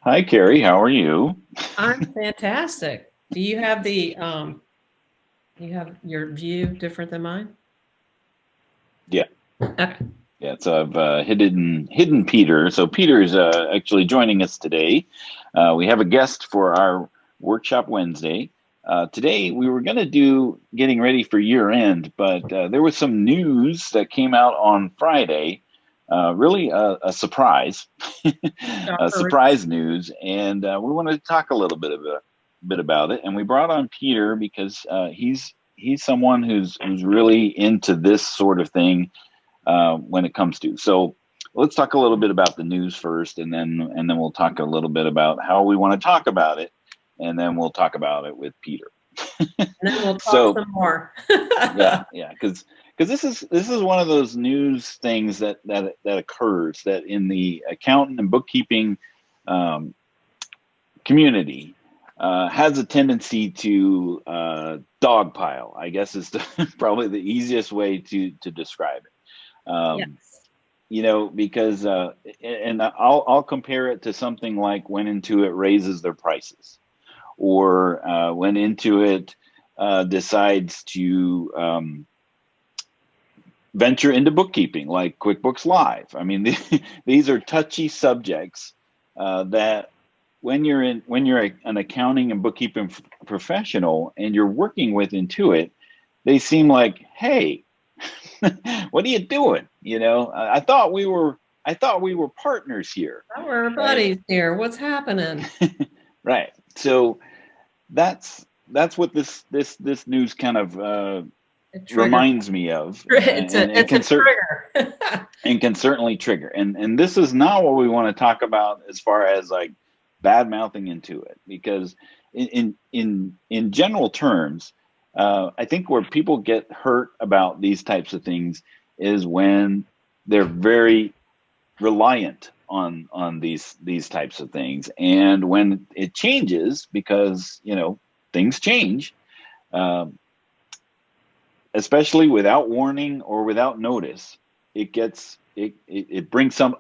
Hi, Carrie. How are you? I'm fantastic. Do you have you have your view different than mine? Yeah, Okay. yeah. So I've hidden Peter. So Peter's actually joining us today. We have a guest for our workshop Wednesday. Today we were going to do getting ready for year end, but there was some news that came out on Friday. Really a surprise, a Shocker. surprise news, and we wanted to talk a little bit about it. And we brought on Peter because he's someone who's really into this sort of thing when it comes to. So let's talk a little bit about the news first, and then we'll talk a little bit about how we want to talk about it, and then we'll talk about it with Peter. And then we'll talk So some more. yeah, because this is one of those news things that occurs that in the accountant and bookkeeping um, community has a tendency to dogpile. I guess is probably the easiest way to describe it. Yes. Because and I'll compare it to something like when Intuit raises their prices, or when Intuit decides to venture into bookkeeping, like QuickBooks Live. I mean, these are touchy subjects that when you're an accounting and bookkeeping professional and you're working with Intuit, they seem like, hey, what are you doing? I thought we were partners here, Oh, we're right? buddies here. What's happening? Right. So that's what this news kind of A trigger. reminds me of, It's a and it's a can trigger. can certainly trigger. And this is not what we want to talk about as far as like bad mouthing into it, because in general terms, I think where people get hurt about these types of things is when they're very reliant on these types of things, and when it changes, because things change, um, especially without warning or without notice, it brings some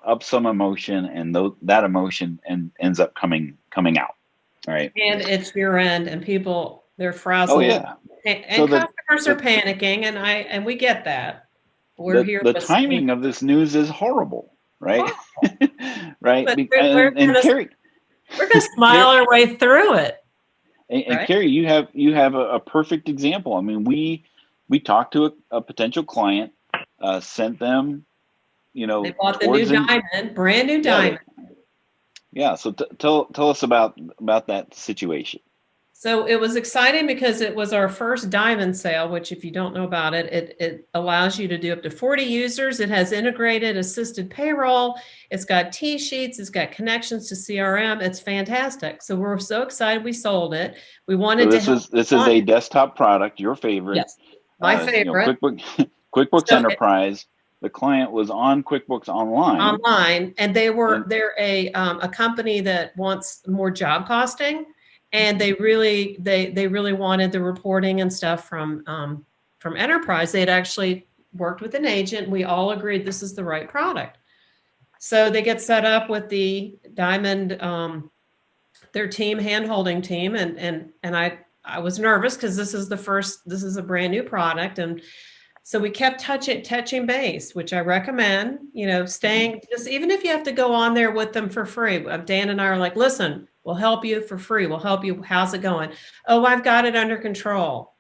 emotion, and that emotion ends up coming out. All right. And it's year end and people they're Oh frazzled yeah. and So the customers are the panicking and we get that. We're the, here the listening. timing of this news is horrible, right? Horrible. Right. But And Carrie, we're gonna smile Carrie, our way through it, and right? Carrie, you have a perfect example. I mean, we talked to a potential client, sent them, They bought the new towards in diamond, brand new yeah diamond. yeah. So tell us about that situation. So it was exciting because it was our first diamond sale, which if you don't know about it, it allows you to do up to 40 users. It has integrated assisted payroll. It's got T-sheets. It's got connections to CRM. It's fantastic. So we're so excited we sold it. We So wanted to this help is this the is a client. desktop product, your favorite. Yes, my favorite. QuickBooks So Enterprise. The client was on QuickBooks Online, online, and and they're a company that wants more job costing, and they really wanted the reporting and stuff from enterprise. They had actually worked with an agent. We all agreed this is the right product, so they get set up with the diamond, their team, hand holding team, and I was nervous because this is a brand new product, and so we kept touching base, which I recommend, staying just even if you have to go on there with them for free. Dan and I are like, listen, we'll help you for free. We'll help you. How's it going? Oh, I've got it under control.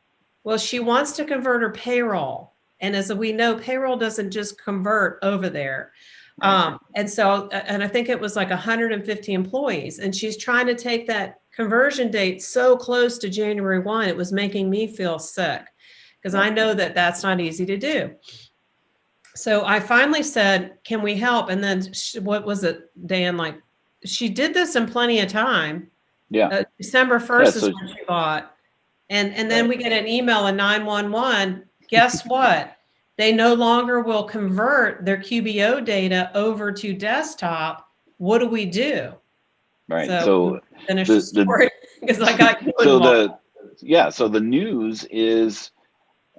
Well, she wants to convert her payroll. And as we know, payroll doesn't just convert over there. right. And I think it was like 150 employees. And she's trying to take that conversion date so close to January 1, it was making me feel sick because Yep. I know that that's not easy to do. So I finally said, "Can we help?" And then what was it, Dan? Like she did this in plenty of time. Yeah. December Yeah. 1st is So when she bought, and then right. we get an email in 911. Guess what? They no longer will convert their QBO data over to desktop. What do we do? Right. So So finish the the story because I got you so involved. the yeah. So the news is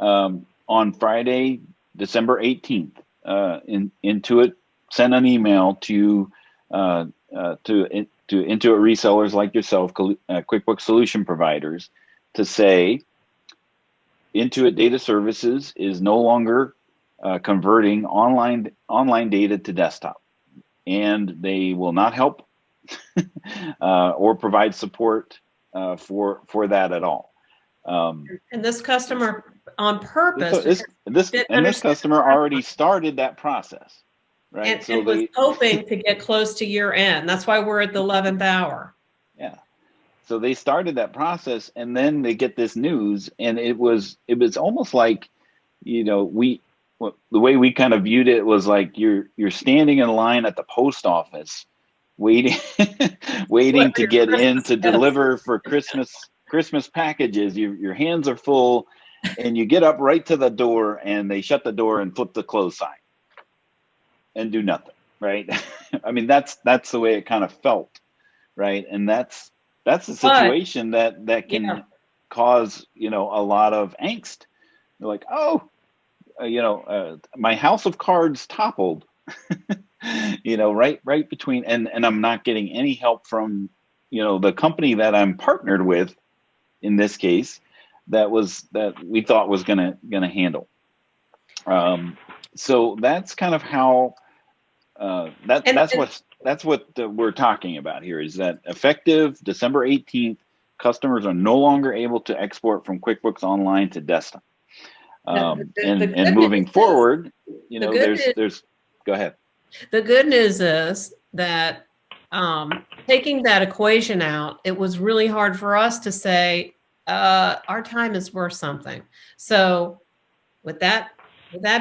on Friday, December 18th. Intuit sent an email to Intuit resellers like yourself, QuickBooks solution providers, to say Intuit Data Services is no longer converting online data to desktop, and they will not help or provide support for that at all. And this customer on purpose, this customer already started that process, right? And was hoping to get close to year end. That's why we're at the 11th hour. Yeah. So they started that process, and then they get this news, and it was almost like, the way we kind of viewed it was like you're standing in line at the post office, waiting to get in to deliver for Christmas packages. Your hands are full, and you get up right to the door, and they shut the door and flip the close sign and do nothing, right? I mean, that's the way it kind of felt, right? And that's the situation that can cause, a lot of angst. They're like, oh, my house of cards toppled, right between, and I'm not getting any help from, the company that I'm partnered with in this case, that we thought was gonna handle. So that's kind of how that's what we're talking about here, is that effective December 18th, customers are no longer able to export from QuickBooks Online to desktop. And moving forward, there's go ahead. The good news is that taking that equation out, it was really hard for us to say our time is worth something. So with that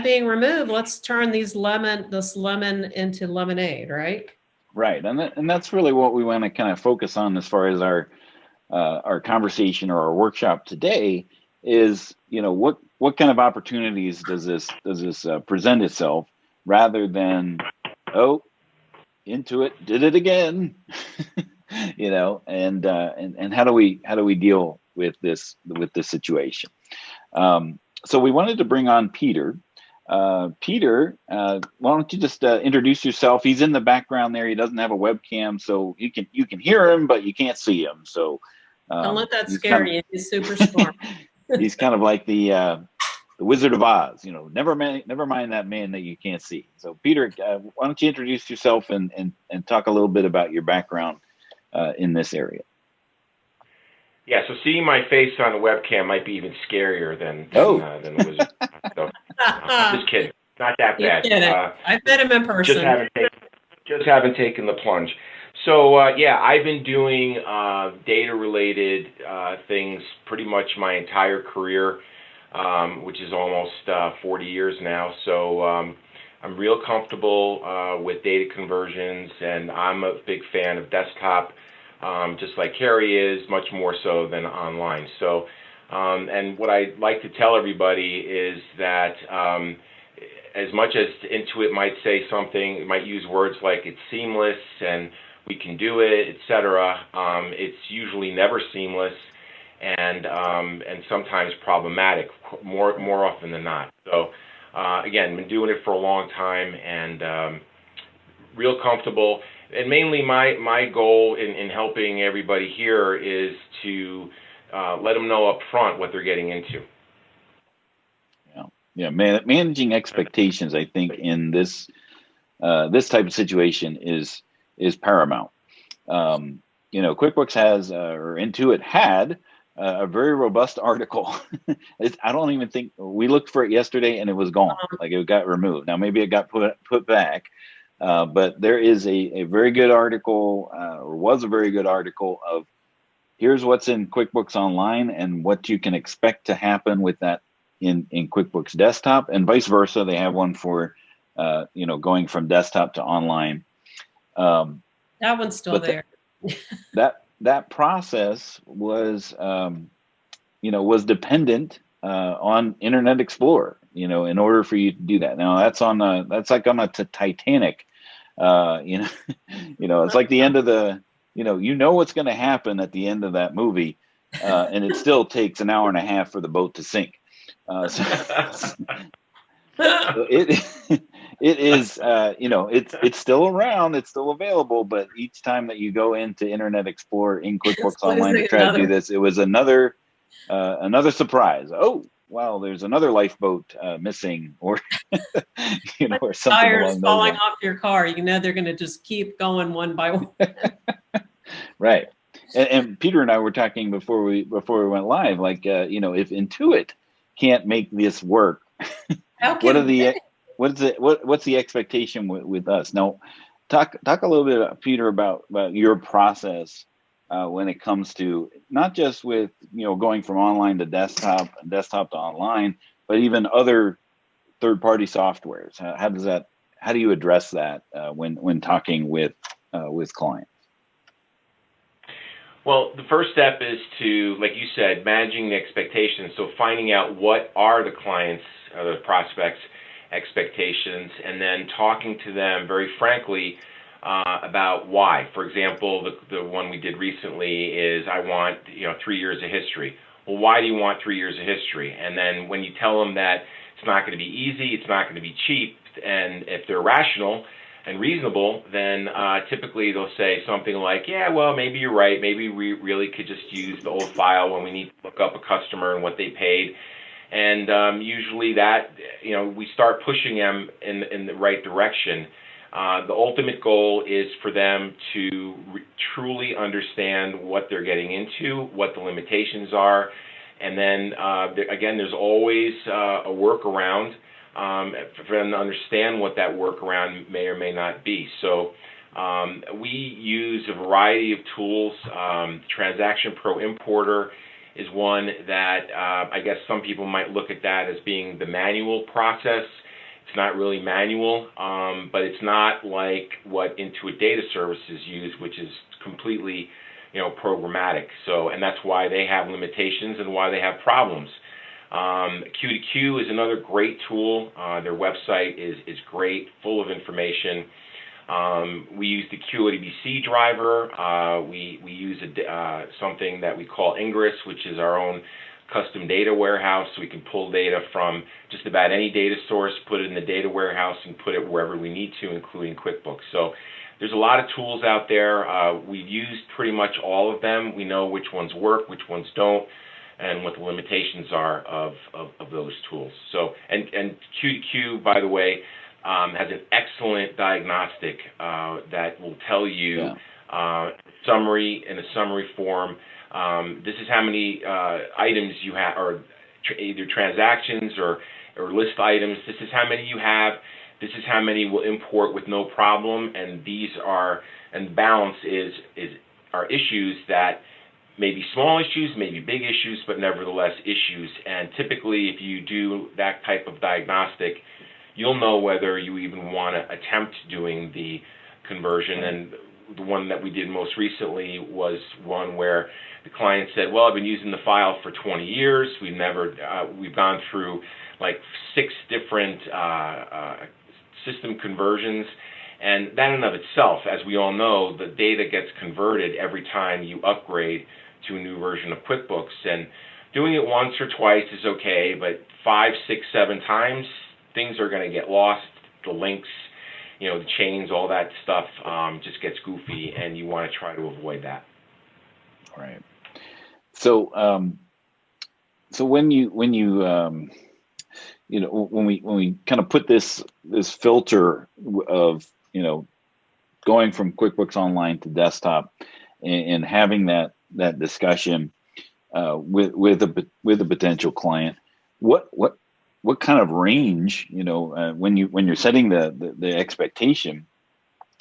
being removed, let's turn this lemon into lemonade, right? Right, and that's really what we want to kind of focus on as far as our conversation or our workshop today is, what kind of opportunities does this present itself, rather than, oh, Intuit did it again, and how do we deal with this situation? So we wanted to bring on Peter. Peter, why don't you just introduce yourself? He's in the background there. He doesn't have a webcam, so you can hear him, but you can't see him. So don't let that scare you. He's super smart. He's kind of like the Wizard of Oz. Never mind that man that you can't see. So Peter, why don't you introduce yourself and talk a little bit about your background in this area? Yeah, so seeing my face on a webcam might be even scarier than the Wizard. So, I'm just kidding. Not that bad. I've met him in person. Just haven't taken the plunge. So I've been doing data-related things pretty much my entire career, which is almost 40 years now. So I'm real comfortable with data conversions, and I'm a big fan of desktop. Just like Carrie is, much more so than online. So, and what I like to tell everybody is that as much as Intuit might say something, it might use words like it's seamless and we can do it, etc. It's usually never seamless, and sometimes problematic, more often than not. So, again, been doing it for a long time, and real comfortable. And mainly my goal in helping everybody here is to let them know up front what they're getting into. Yeah, managing expectations, I think, in this type of situation is paramount. QuickBooks has, or Intuit had, a very robust article. I don't even think, we looked for it yesterday and it was gone, like it got removed. Now maybe it got put back. But there is a very good article, or was a very good article, of here's what's in QuickBooks Online and what you can expect to happen with that in QuickBooks Desktop, and vice versa. They have one for going from desktop to online. That one's still there. That process was was dependent on Internet Explorer, in order for you to do that. Now that's like on a Titanic, it's like the end of the, what's going to happen at the end of that movie, and it still takes an hour and a half for the boat to sink. So it it is, it's still around, it's still available, but each time that you go into Internet Explorer in QuickBooks Online to try to do this, it was another surprise. Oh, wow, there's another lifeboat missing, or or something tires along those falling lines. off your car. They're going to just keep going one by one. Right. And Peter and I were talking before we went live, like if Intuit can't make this work, what's the expectation with us? Now, talk a little bit, Peter, about your process when it comes to not just with going from online to desktop and desktop to online, but even other third-party softwares. How do you address that when talking with clients? Well, the first step is to, like you said, managing the expectations. So finding out what are the clients' or the prospects' expectations, and then talking to them very frankly about why. For example, the one we did recently is, I want 3 years of history. Well, why do you want 3 years of history? And then when you tell them that it's not going to be easy, it's not going to be cheap, and if they're rational and reasonable, then typically they'll say something like, yeah, well, maybe you're right. Maybe we really could just use the old file when we need to look up a customer and what they paid. And usually that, we start pushing them in the right direction. The ultimate goal is for them to truly understand what they're getting into, what the limitations are. And then, again, there's always a workaround for them to understand what that workaround may or may not be. So we use a variety of tools. Transaction Pro Importer is one that I guess some people might look at that as being the manual process. It's not really manual, but it's not like what Intuit Data Services use, which is completely programmatic. So, and that's why they have limitations and why they have problems. Q2Q is another great tool. Their website is great, full of information. We use the QADBC driver. We use something that we call Ingress, which is our own custom data warehouse. So we can pull data from just about any data source, put it in the data warehouse, and put it wherever we need to, including QuickBooks. So there's a lot of tools out there. We've used pretty much all of them. We know which ones work, which ones don't, and what the limitations are of those tools. So, and Q2Q, by the way, has an excellent diagnostic that will tell you in a summary form, this is how many items you have, or either transactions or list items. This is how many you have. This is how many will import with no problem. And these are, and balance are issues that may be small issues, maybe big issues, but nevertheless issues. And typically, if you do that type of diagnostic, you'll know whether you even want to attempt doing the conversion. And the one that we did most recently was one where the client said, well, I've been using the file for 20 years. We've gone through like 6 different system conversions. And that in of itself, as we all know, the data gets converted every time you upgrade to a new version of QuickBooks. And doing it once or twice is okay, but 5, 6, 7 times, things are going to get lost. The links, the chains, all that stuff just gets goofy, and you want to try to avoid that. Right. So, when we kind of put this filter of going from QuickBooks Online to desktop and having that discussion with a potential client, what kind of range, when you're setting the expectation,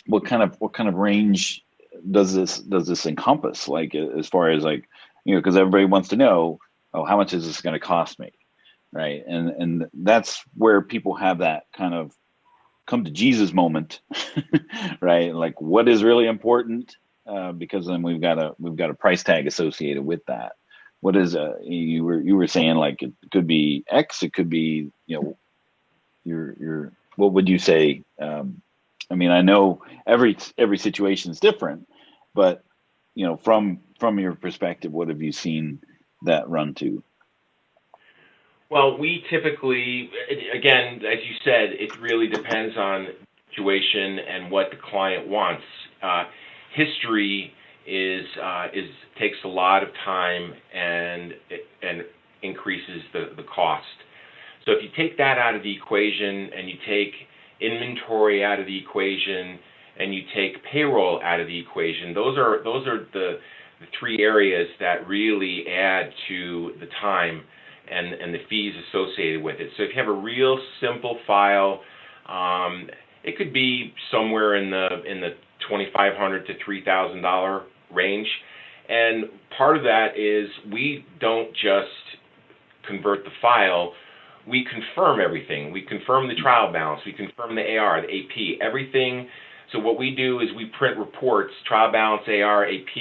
what kind of range does this encompass, like as far as like, because everybody wants to know, how much is this going to cost me, right? And that's where people have that kind of come to Jesus moment, right? Like, what is really important, because then we've got a price tag associated with that. What is you were saying, like, it could be X, it could be your what would you say? I mean, I know every situation is different, but from your perspective, what have you seen that run to? Well, we typically, again, as you said, it really depends on situation and what the client wants. History is takes a lot of time and increases the cost. So if you take that out of the equation and you take inventory out of the equation and you take payroll out of the equation, those are the three areas that really add to the time and the fees associated with it. So if you have a real simple file, it could be somewhere in the $2,500 to $3,000 range. And part of that is we don't just convert the file, we confirm everything. We confirm the trial balance, we confirm the AR, the AP, everything. So what we do is we print reports, trial balance, AR, AP,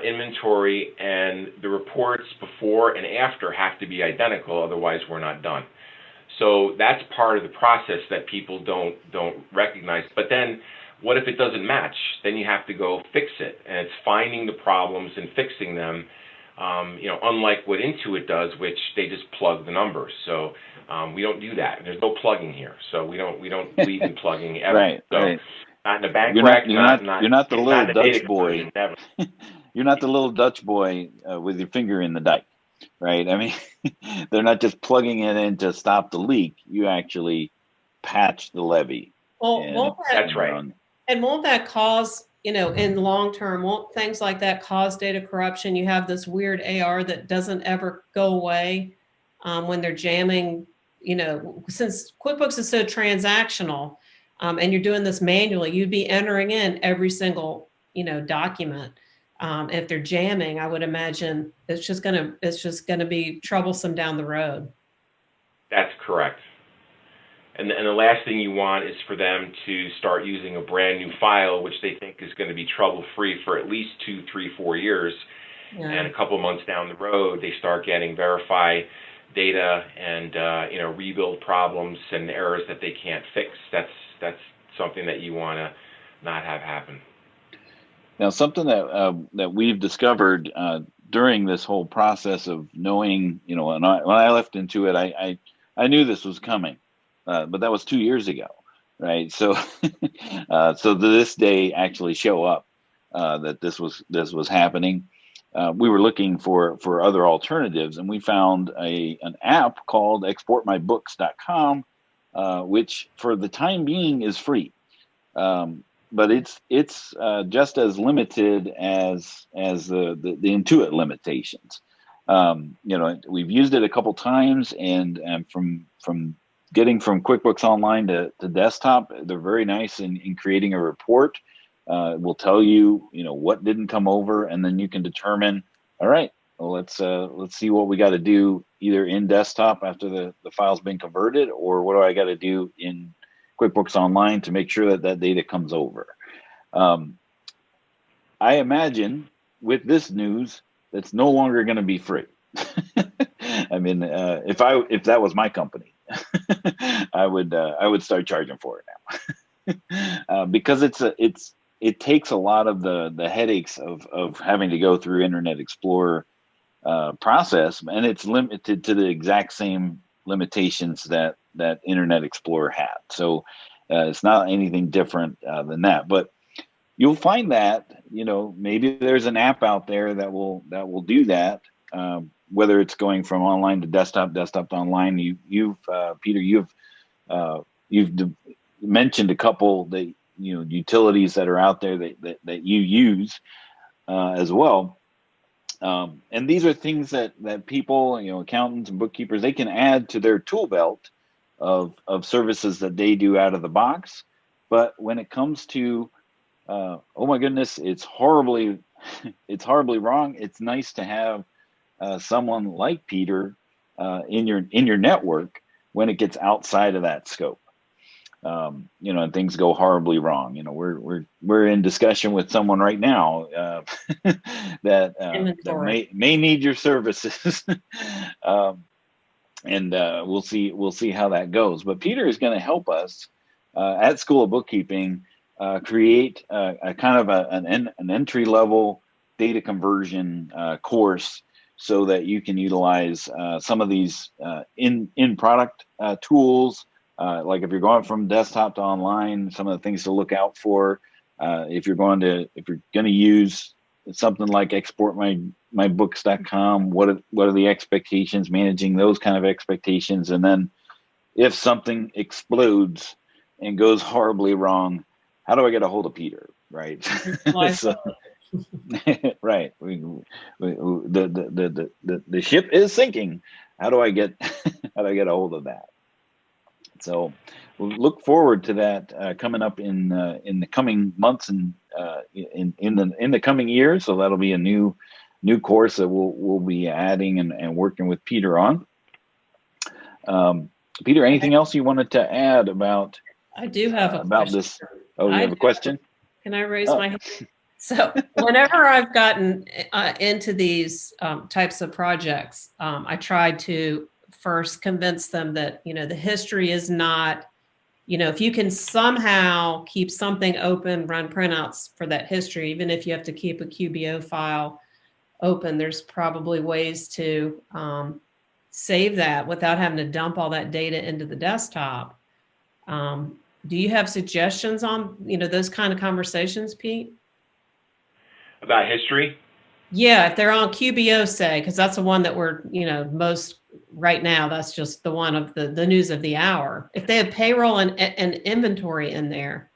inventory, and the reports before and after have to be identical, otherwise we're not done. So that's part of the process that people don't recognize. But then what if it doesn't match? Then you have to go fix it, and it's finding the problems and fixing them. Unlike what Intuit does, which they just plug the numbers. So we don't do that. There's no plugging here, so we don't believe in plugging ever. Right, so right. Not in a bank You're rec, not the little Dutch boy. boy. You're not the little Dutch boy with your finger in the dike, right? I mean, they're not just plugging it in to stop the leak. You actually patch the levee. Well, that's right. And won't that cause, in the long term, won't things like that cause data corruption? You have this weird AR that doesn't ever go away when they're jamming, since QuickBooks is so transactional and you're doing this manually, you'd be entering in every single, document. If they're jamming, I would imagine it's just gonna be troublesome down the road. That's correct. And the last thing you want is for them to start using a brand new file, which they think is going to be trouble-free for at least 2, 3, 4 years. Yeah. And a couple months down the road, they start getting verify data and rebuild problems and errors that they can't fix. That's something that you want to not have happen. Now, something that we've discovered during this whole process of knowing, when I left Intuit, I knew this was coming. But that was 2 years ago, right? So, so to this day actually show up that this was happening. We were looking for other alternatives, and we found an app called exportmybooks.com, which for the time being is free, but it's just as limited as the Intuit limitations. We've used it a couple times, and from getting from QuickBooks Online to desktop, they're very nice in creating a report. Will tell you, what didn't come over, and then you can determine, all right, well, let's see what we got to do either in desktop after the file's been converted, or what do I got to do in QuickBooks Online to make sure that data comes over. I imagine with this news, that's no longer going to be free. I mean, if that was my company, I would start charging for it now, because it takes a lot of the headaches of having to go through Internet Explorer process, and it's limited to the exact same limitations that Internet Explorer had. So it's not anything different than that. But you'll find that maybe there's an app out there that will do that. Whether it's going from online to desktop to online, you've Peter, you've mentioned a couple that utilities that are out there that you use as well, and these are things that people, accountants and bookkeepers, they can add to their tool belt of services that they do out of the box. But when it comes to oh my goodness, it's horribly wrong, it's nice to have someone like Peter in your network when it gets outside of that scope, and things go horribly wrong. We're in discussion with someone right now that may need your services, and we'll see how that goes. But Peter is going to help us at School of Bookkeeping create a kind of an entry level data conversion course so that you can utilize some of these in product tools. Like if you're going from desktop to online, some of the things to look out for. If you're going to use something like exportmybooks.com, what are the expectations, managing those kind of expectations, and then if something explodes and goes horribly wrong, how do I get a hold of Peter? Right. So, right. The ship is sinking. How do I get a hold of that? So we'll look forward to that coming up in the coming months and in the coming years. So that'll be a new course that we'll be adding and working with Peter on. Peter, anything else you wanted to add about? I do have a about question. this. Oh, you have a question? Can I raise my hand? So whenever I've gotten into these types of projects, I try to first convince them that, the history is not, if you can somehow keep something open, run printouts for that history, even if you have to keep a QBO file open, there's probably ways to save that without having to dump all that data into the desktop. Do you have suggestions on, those kind of conversations, Pete? About history? Yeah, if they're on QBO, say, because that's the one that we're, most right now, that's just the one of the news of the hour. If they have payroll and inventory in there.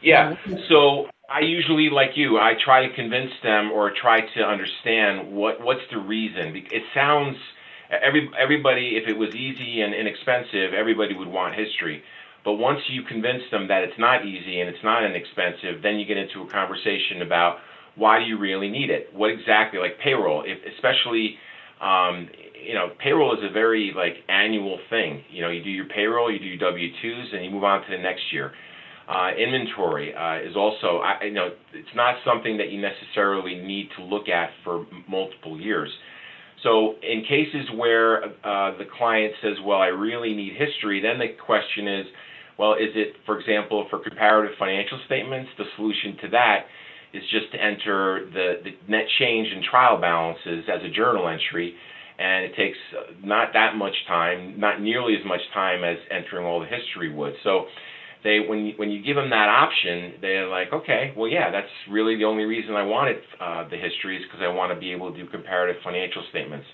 Yeah, so I usually, like you, I try to convince them or try to understand what's the reason. It sounds, everybody, if it was easy and inexpensive, everybody would want history. But once you convince them that it's not easy and it's not inexpensive, then you get into a conversation about why do you really need it? What exactly, like payroll, especially, payroll is a very annual thing. You do your payroll, you do your W-2s, and you move on to the next year. Inventory is also, it's not something that you necessarily need to look at for multiple years. So in cases where the client says, well, I really need history, then the question is, well, is it, for example, for comparative financial statements, the solution to that is just to enter the net change in trial balances as a journal entry, and it takes not that much time, not nearly as much time as entering all the history would. So when you give them that option, they're like, okay, well, yeah, that's really the only reason I wanted the history is because I want to be able to do comparative financial statements.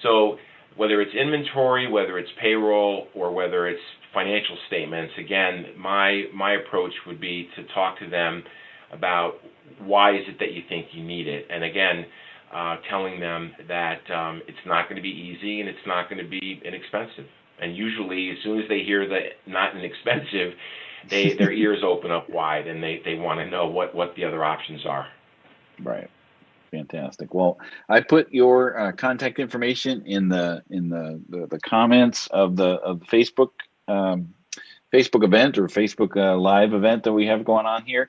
So whether it's inventory, whether it's payroll, or whether it's financial statements, again, my approach would be to talk to them about why is it that you think you need it. And again, telling them that it's not going to be easy and it's not going to be inexpensive. And usually, as soon as they hear that not inexpensive, their ears open up wide and they want to know what the other options are. Right. Fantastic. Well, I put your contact information in the comments of the Facebook Facebook event or Facebook live event that we have going on here.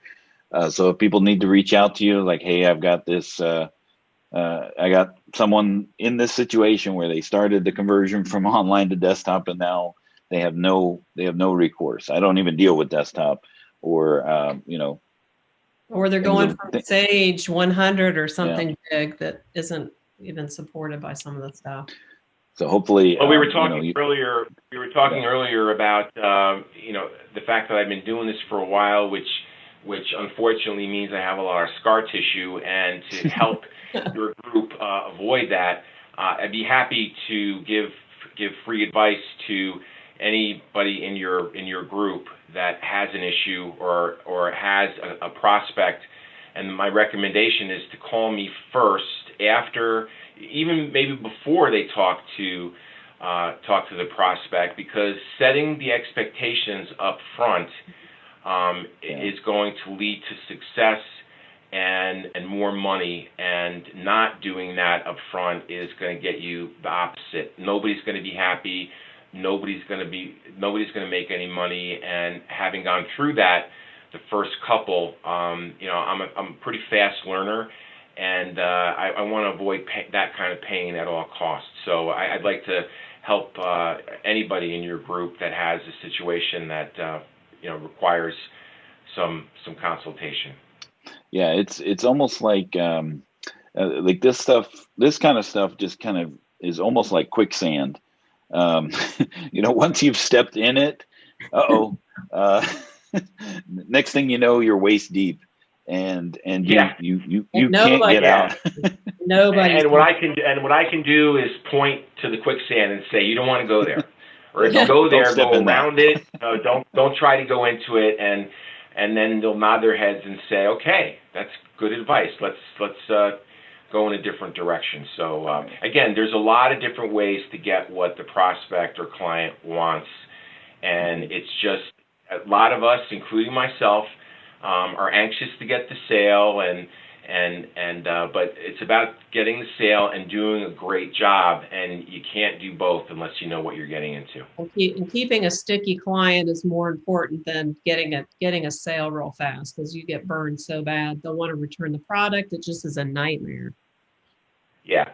So if people need to reach out to you, like, hey, I've got this. I got someone in this situation where they started the conversion from online to desktop, and now they have no recourse. I don't even deal with desktop, or or they're going from Sage 100 or something big that isn't even supported by some of the stuff. So hopefully, well, we were talking earlier. We were talking earlier about the fact that I've been doing this for a while, which unfortunately means I have a lot of scar tissue, and to help your group avoid that, I'd be happy to give free advice to anybody in your group that has an issue or has a prospect. And my recommendation is to call me first, after, even maybe before they talk to the prospect, because setting the expectations up front is going to lead to success and more money, and not doing that up front is going to get you the opposite. Nobody's going to be happy. Nobody's going to make any money. And having gone through that, the first couple, I'm a pretty fast learner, and I want to avoid that kind of pain at all costs. So I'd like to help anybody in your group that has a situation that requires some consultation. Yeah, it's almost like this kind of stuff just kind of is almost like quicksand. Um, once you've stepped in it, uh-oh, uh, next thing you know, you're waist deep, and Yeah. you can't Nobody, get Yeah. out. nobody's. And what I can do is point to the quicksand and say, you don't want to go there. Or if you Don't go don't there, step go in that. around it. Don't try to go into it. And then they'll nod their heads and say, okay, that's good advice. Let's go in a different direction. So again, there's a lot of different ways to get what the prospect or client wants, and it's just a lot of us, including myself, are anxious to get the sale, but it's about getting the sale and doing a great job, and you can't do both unless you know what you're getting into. And keeping a sticky client is more important than getting a sale real fast, because you get burned so bad. They'll want to return the product. It just is a nightmare. Yeah.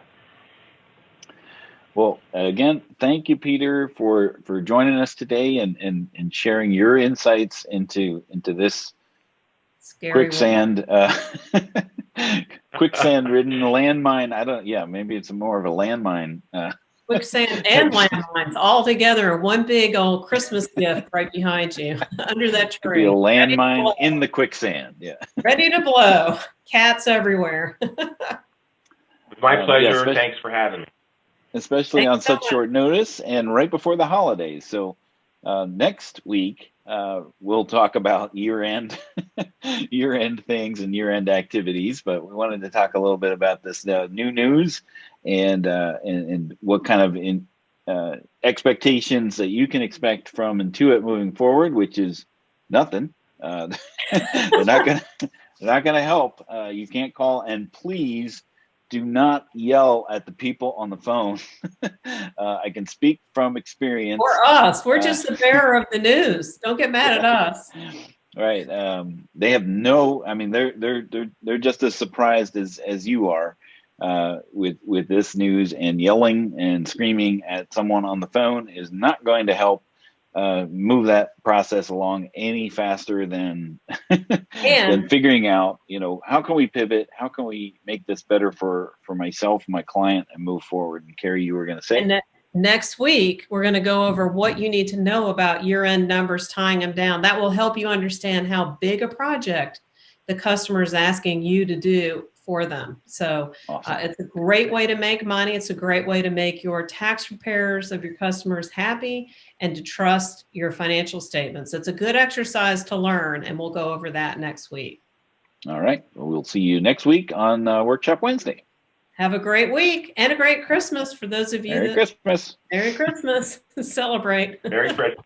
Well, again, thank you, Peter, for joining us today and sharing your insights into this Scary quicksand quicksand-ridden landmine. Maybe it's more of a landmine. quicksand and landmines all together in one big old Christmas gift right behind you under that Could be a tree. landmine in the quicksand. Yeah. Ready to blow. Cats everywhere. With my pleasure. Thanks for having me. Especially Thanks on so such much. short notice and right before the holidays. So next week we'll talk about year-end things and year-end activities. But we wanted to talk a little bit about this new news and what kind of expectations that you can expect from Intuit moving forward, which is nothing. They're not gonna help. You can't call, and please do not yell at the people on the phone. I can speak from experience. Or us. We're just the bearer of the news. Don't get mad at us. Right. They have no. I mean, they're just as surprised as you are with this news, and yelling and screaming at someone on the phone is not going to help move that process along any faster than than figuring out, how can we pivot? How can we make this better for myself, my client, and move forward? And Carrie, you were going to say? And next week, we're going to go over what you need to know about year-end numbers, tying them down. That will help you understand how big a project the customer is asking you to do for them. So Awesome. it's a great way to make money. It's a great way to make your tax preparers of your customers happy and to trust your financial statements. It's a good exercise to learn, and we'll go over that next week. All right. Well, we'll see you next week on Workshop Wednesday. Have a great week and a great Christmas for those of you Merry Christmas. Merry Christmas. Celebrate. Merry Christmas.